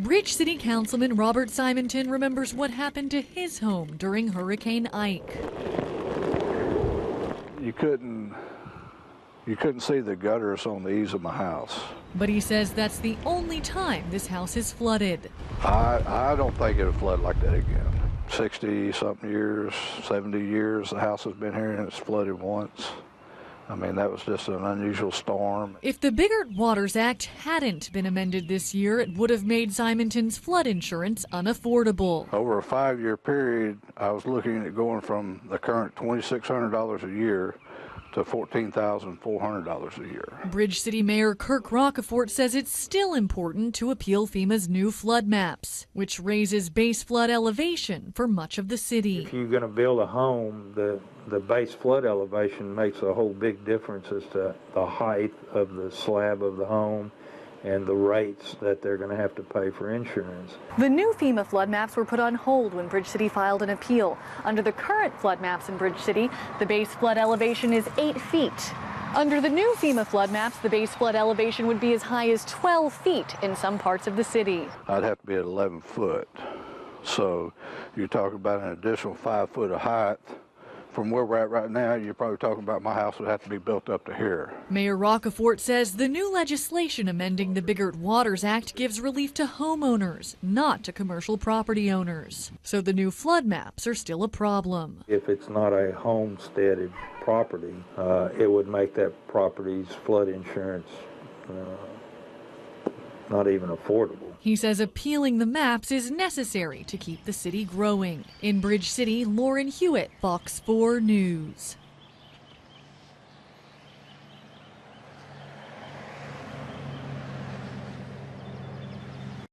Bridge City Councilman Robert Simonton remembers what happened to his home during Hurricane Ike. You couldn't see the gutters on the eaves of my house. But he says that's the only time this house is flooded. I don't think it'll flood like that again. 60-something years, 70 years, the house has been here and it's flooded once. I mean, that was just an unusual storm. If the Biggert Waters Act hadn't been amended this year, it would have made Simonton's flood insurance unaffordable. Over a 5-year period, I was looking at going from the current $2,600 a year to $14,400 a year. Bridge City Mayor Kirk Roccaforte says it's still important to appeal FEMA's new flood maps, which raises base flood elevation for much of the city. If you're going to build a home, the base flood elevation makes a whole big difference as to the height of the slab of the home and the rates that they're going to have to pay for insurance. The new FEMA flood maps were put on hold when Bridge City filed an appeal. Under the current flood maps in Bridge City, the base flood elevation is 8 feet. Under the new FEMA flood maps, the base flood elevation would be as high as 12 feet in some parts of the city. I'd have to be at 11 foot. So you're talking about an additional 5 foot of height. From where we're at right now, you're probably talking about my house would have to be built up to here. Mayor Roccaforte says the new legislation amending the Biggert Waters Act gives relief to homeowners, not to commercial property owners. So the new flood maps are still a problem. If it's not a homesteaded property, it would make that property's flood insurance not even affordable. He says appealing the maps is necessary to keep the city growing. In Bridge City, Lauren Huet, Fox 4 News.